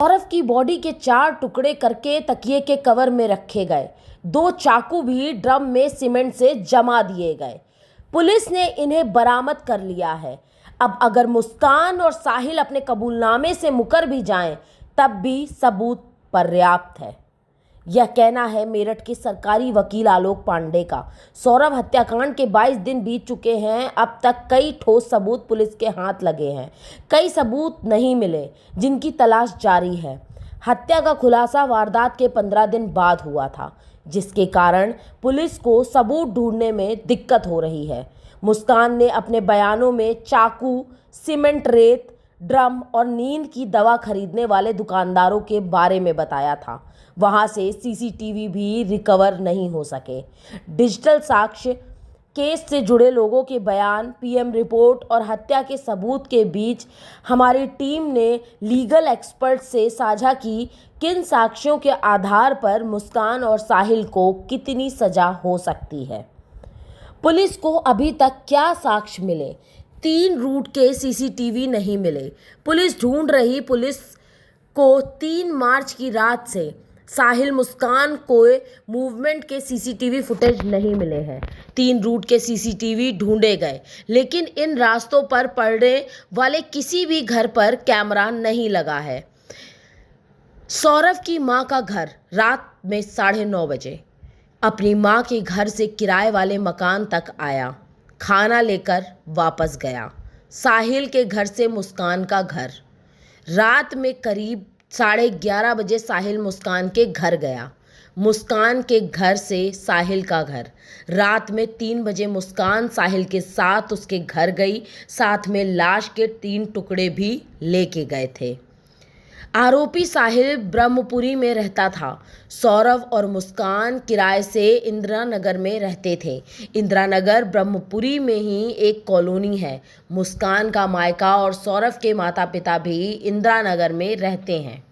सौरभ की बॉडी के 4 टुकड़े करके तकिए के कवर में रखे गए। 2 चाकू भी ड्रम में सीमेंट से जमा दिए गए। पुलिस ने इन्हें बरामद कर लिया है। अब अगर मुस्कान और साहिल अपने कबूलनामे से मुकर भी जाएं, तब भी सबूत पर्याप्त है। यह कहना है मेरठ के सरकारी वकील आलोक पांडे का। सौरभ हत्याकांड के 22 दिन बीत चुके हैं। अब तक कई ठोस सबूत पुलिस के हाथ लगे हैं। कई सबूत नहीं मिले, जिनकी तलाश जारी है। हत्या का खुलासा वारदात के 15 दिन बाद हुआ था, जिसके कारण पुलिस को सबूत ढूंढने में दिक्कत हो रही है। मुस्कान ने अपने बयानों में चाकू, सीमेंट, रेत, ड्रम और नींद की दवा खरीदने वाले दुकानदारों के बारे में बताया था। वहां से सीसीटीवी भी रिकवर नहीं हो सके। डिजिटल साक्ष्य, केस से जुड़े लोगों के बयान, पीएम रिपोर्ट और हत्या के सबूत के बीच हमारी टीम ने लीगल एक्सपर्ट से साझा की किन साक्ष्यों के आधार पर मुस्कान और साहिल को कितनी सजा हो सकती है। पुलिस को अभी तक क्या साक्ष्य मिले? 3 रूट के सीसीटीवी नहीं मिले। पुलिस ढूंढ रही। पुलिस को 3 मार्च की रात से साहिल मुस्कान को मूवमेंट के सीसीटीवी फुटेज नहीं मिले हैं। 3 रूट के सीसीटीवी ढूंढे गए, लेकिन इन रास्तों पर पड़ने वाले किसी भी घर पर कैमरा नहीं लगा है। सौरभ की मां का घर रात में 9:30 बजे अपनी मां के घर से किराए वाले मकान तक आया, खाना लेकर वापस गया। साहिल के घर से मुस्कान का घर रात में करीब 11:30 बजे साहिल मुस्कान के घर गया। मुस्कान के घर से साहिल का घर रात में 3 बजे मुस्कान साहिल के साथ उसके घर गई। साथ में लाश के 3 टुकड़े भी लेके गए थे। आरोपी साहिल ब्रह्मपुरी में रहता था। सौरभ और मुस्कान किराए से इंदिरा नगर में रहते थे। इंदिरा नगर ब्रह्मपुरी में ही एक कॉलोनी है। मुस्कान का मायका और सौरभ के माता पिता भी इंदिरा नगर में रहते हैं।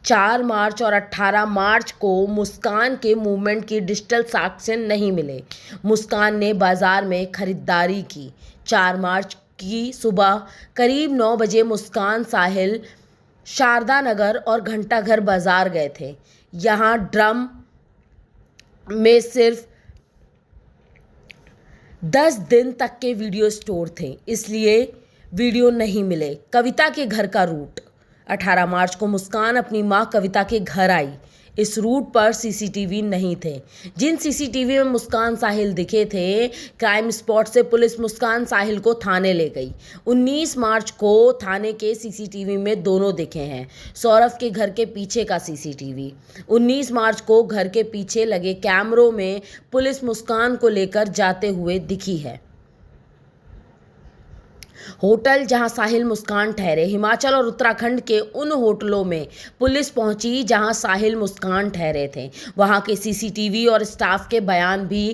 4 मार्च और 18 मार्च को मुस्कान के मूवमेंट की डिजिटल साक्ष्य नहीं मिले। मुस्कान ने बाजार में खरीदारी की। 4 मार्च की सुबह करीब 9 बजे मुस्कान साहिल शारदा नगर और घंटाघर बाजार गए थे। यहाँ ड्रम में सिर्फ 10 दिन तक के वीडियो स्टोर थे, इसलिए वीडियो नहीं मिले। कविता के घर का रूट 18 मार्च को मुस्कान अपनी मां कविता के घर आई। इस रूट पर सीसीटीवी नहीं थे। जिन सीसीटीवी में मुस्कान साहिल दिखे थे, क्राइम स्पॉट से पुलिस मुस्कान साहिल को थाने ले गई। 19 मार्च को थाने के सीसीटीवी में दोनों दिखे हैं। सौरभ के घर के पीछे का सीसीटीवी 19 मार्च को घर के पीछे लगे कैमरों में पुलिस मुस्कान को लेकर जाते हुए दिखी है। होटल जहां साहिल मुस्कान ठहरे, हिमाचल और उत्तराखंड के उन होटलों में पुलिस पहुंची जहां साहिल मुस्कान ठहरे थे। वहां के सीसीटीवी और स्टाफ के बयान भी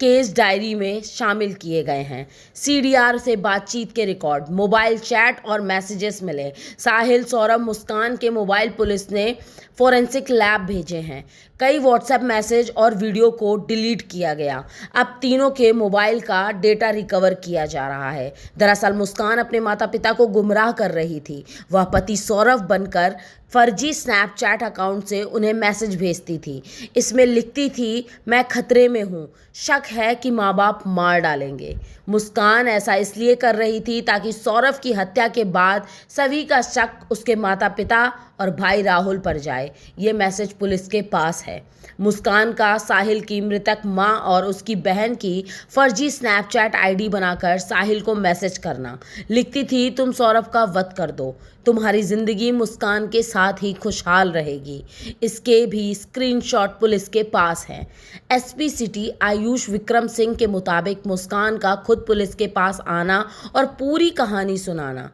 केस डायरी में शामिल किए गए हैं। सीडीआर से बातचीत के रिकॉर्ड, मोबाइल चैट और मैसेजेस मिले। साहिल, सौरभ, मुस्कान के मोबाइल पुलिस ने फोरेंसिक लैब भेजे हैं। कई व्हाट्सएप मैसेज और वीडियो को डिलीट किया गया। अब तीनों के मोबाइल का डेटा रिकवर किया जा रहा है। दरअसल मुस्कान अपने माता पिता को गुमराह कर रही थी। वह पति सौरभ बनकर फर्जी स्नैपचैट अकाउंट से उन्हें मैसेज भेजती थी। इसमें लिखती थी, मैं खतरे में हूँ, शक है कि माँ बाप मार डालेंगे। मुस्कान ऐसा इसलिए कर रही थी ताकि सौरभ की हत्या के बाद सभी का शक उसके माता पिता और भाई राहुल पर जाए। ये मैसेज पुलिस के पास है। मुस्कान का साहिल की मृतक मां और उसकी बहन की फर्जी स्नैपचैट आईडी बनाकर साहिल को मैसेज करना। लिखती थी, तुम सौरभ का वध कर दो, तुम्हारी जिंदगी मुस्कान के साथ ही खुशहाल रहेगी। इसके भी स्क्रीनशॉट पुलिस के पास हैं। एसपी सिटी आयुष विक्रम सिंह के मुताबिक मुस्कान का खुद पुलिस के पास आना और पूरी कहानी सुनाना,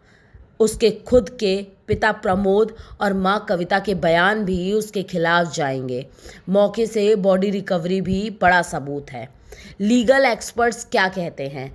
उसके खुद के पिता प्रमोद और मां कविता के बयान भी उसके खिलाफ जाएंगे। मौके से बॉडी रिकवरी भी बड़ा सबूत है। लीगल एक्सपर्ट्स क्या कहते हैं?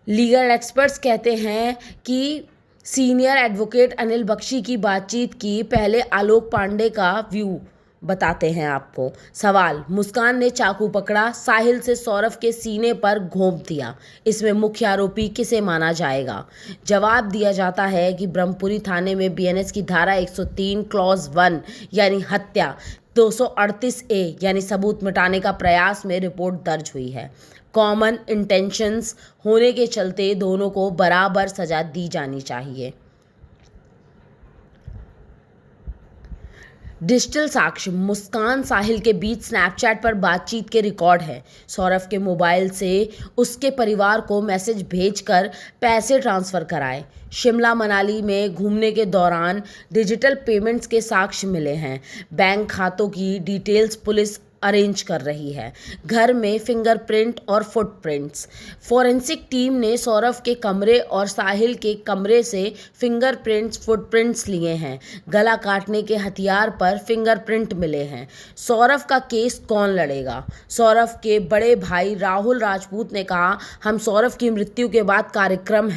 लीगल एक्सपर्ट्स कहते हैं कि सीनियर एडवोकेट अनिल बख्शी की बातचीत की। पहले आलोक पांडे का व्यू बताते हैं आपको। सवाल, मुस्कान ने चाकू पकड़ा, साहिल से सौरभ के सीने पर घोंप दिया, इसमें मुख्य आरोपी किसे माना जाएगा? जवाब दिया जाता है कि ब्रह्मपुरी थाने में बीएनएस की धारा 103 क्लॉज 1 यानी हत्या, 238 ए यानी सबूत मिटाने का प्रयास में रिपोर्ट दर्ज हुई है। कॉमन इंटेंशंस होने के चलते दोनों को बराबर सजा दी जानी चाहिए। डिजिटल साक्ष्य, मुस्कान साहिल के बीच स्नैपचैट पर बातचीत के रिकॉर्ड है। सौरभ के मोबाइल से उसके परिवार को मैसेज भेजकर पैसे ट्रांसफ़र कराए। शिमला मनाली में घूमने के दौरान डिजिटल पेमेंट्स के साक्ष्य मिले हैं। बैंक खातों की डिटेल्स पुलिस अरेंज कर रही है। घर में फिंगरप्रिंट और फुटप्रिंट्स, फॉरेंसिक टीम ने सौरभ के कमरे और साहिल के कमरे से फिंगरप्रिंट्स फुटप्रिंट्स लिए हैं। गला काटने के हथियार पर फिंगरप्रिंट मिले हैं। सौरभ का केस कौन लड़ेगा? सौरभ के बड़े भाई राहुल राजपूत ने कहा, हम सौरभ की मृत्यु के बाद कार्यक्रम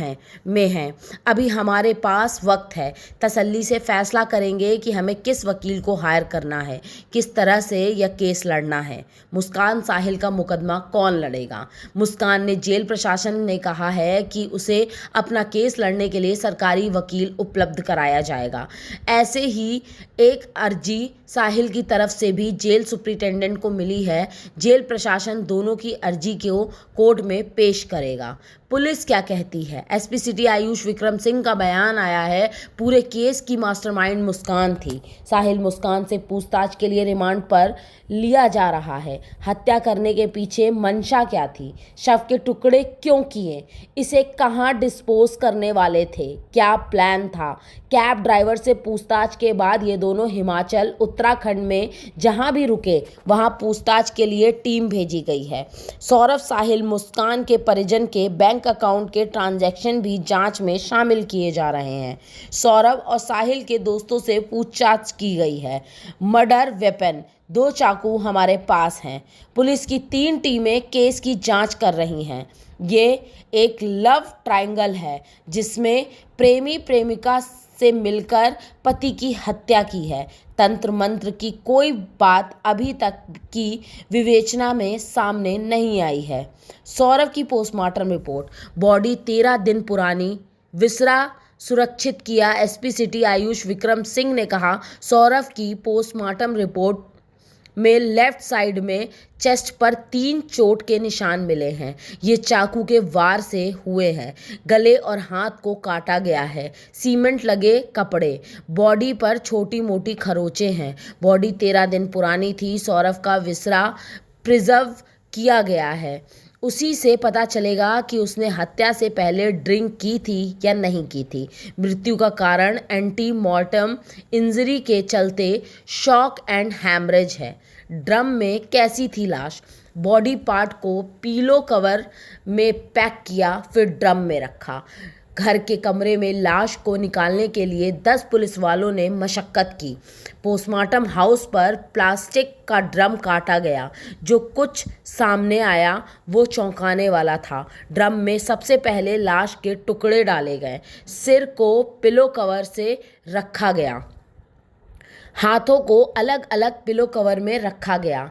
में हैं, अभी हमारे पास वक्त है, तसल्ली से फैसला करेंगे कि हमें किस वकील को हायर करना है, किस तरह से यह केस लड़ना है। मुस्कान साहिल का मुकदमा कौन लड़ेगा? मुस्कान ने जेल प्रशासन ने कहा है कि उसे अपना केस लड़ने के लिए सरकारी वकील उपलब्ध कराया जाएगा। ऐसे ही एक अर्जी साहिल की तरफ से भी जेल सुप्रिंटेंडेंट को मिली है। जेल प्रशासन दोनों की अर्जी को कोर्ट में पेश करेगा। पुलिस क्या कहती है? एसपी सिटी आयुष विक्रम सिंह का बयान आया है, पूरे केस की मास्टरमाइंड मुस्कान थी। साहिल मुस्कान से पूछताछ के लिए रिमांड पर लिया जा रहा है। हत्या करने के पीछे मंशा क्या थी? शव के टुकड़े क्यों किए? इसे कहां डिस्पोज करने वाले थे? क्या प्लान था? कैब ड्राइवर से पूछताछ के बाद ये दोनों हिमाचल उत्तराखंड में जहां भी रुके वहां पूछताछ के लिए टीम भेजी गई है। सौरभ साहिल मुस्कान के परिजन के बैंक अकाउंट के ट्रांजैक्शन भी जांच में शामिल किए जा रहे हैं। सौरभ और साहिल के दोस्तों से पूछताछ की गई है। मर्डर वेपन, 2 चाकू हमारे पास हैं। पुलिस की 3 टीमें केस की जांच कर रही हैं। ये एक लव ट्रायंगल है जिसमें प्रेमी प्रेमिका से मिलकर पति की हत्या की है। तंत्र मंत्र की कोई बात अभी तक की विवेचना में सामने नहीं आई है। सौरभ की पोस्टमार्टम रिपोर्ट, बॉडी 13 दिन पुरानी, विसरा सुरक्षित किया। एसपी सिटी आयुष विक्रम सिंह ने कहा, सौरभ की पोस्टमार्टम रिपोर्ट में लेफ्ट साइड में चेस्ट पर 3 चोट के निशान मिले हैं। ये चाकू के वार से हुए हैं। गले और हाथ को काटा गया है। सीमेंट लगे कपड़े, बॉडी पर छोटी मोटी खरोंचे हैं। बॉडी 13 दिन पुरानी थी। सौरभ का विसरा प्रिजर्व किया गया है। उसी से पता चलेगा कि उसने हत्या से पहले ड्रिंक की थी या नहीं की थी। मृत्यु का कारण एंटी मॉर्टम इंजरी के चलते शॉक एंड हैमरेज है। ड्रम में कैसी थी लाश? बॉडी पार्ट को पीलो कवर में पैक किया, फिर ड्रम में रखा। घर के कमरे में लाश को निकालने के लिए 10 पुलिस वालों ने मशक्कत की। पोस्टमार्टम हाउस पर प्लास्टिक का ड्रम काटा गया। जो कुछ सामने आया वो चौंकाने वाला था। ड्रम में सबसे पहले लाश के टुकड़े डाले गए। सिर को पिलो कवर से रखा गया। हाथों को अलग अलग पिलो कवर में रखा गया।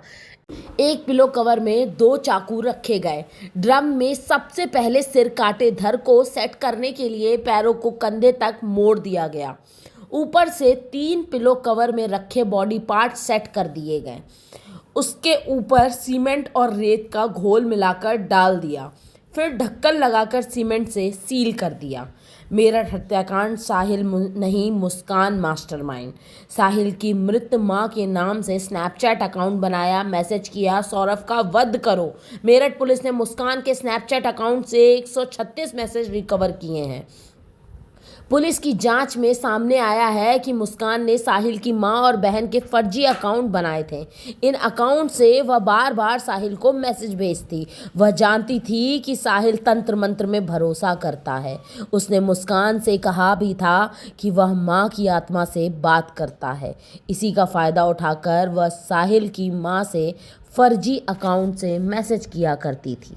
एक पिलो कवर में 2 चाकू रखे गए। ड्रम में सबसे पहले सिर काटे धड़ को सेट करने के लिए पैरों को कंधे तक मोड़ दिया गया। ऊपर से 3 पिलो कवर में रखे बॉडी पार्ट सेट कर दिए गए। उसके ऊपर सीमेंट और रेत का घोल मिलाकर डाल दिया, फिर ढक्कन लगाकर सीमेंट से सील कर दिया। मेरठ हत्याकांड साहिल नहीं, मुस्कान मास्टरमाइंड। साहिल की मृत मां के नाम से स्नैपचैट अकाउंट बनाया, मैसेज किया, सौरभ का वध करो। मेरठ पुलिस ने मुस्कान के स्नैपचैट अकाउंट से 136 मैसेज रिकवर किए हैं। पुलिस की जांच में सामने आया है कि मुस्कान ने साहिल की मां और बहन के फर्जी अकाउंट बनाए थे। इन अकाउंट से वह बार बार साहिल को मैसेज भेजती। वह जानती थी कि साहिल तंत्र मंत्र में भरोसा करता है। उसने मुस्कान से कहा भी था कि वह मां की आत्मा से बात करता है। इसी का फ़ायदा उठाकर वह साहिल की मां से फर्जी अकाउंट से मैसेज किया करती थी।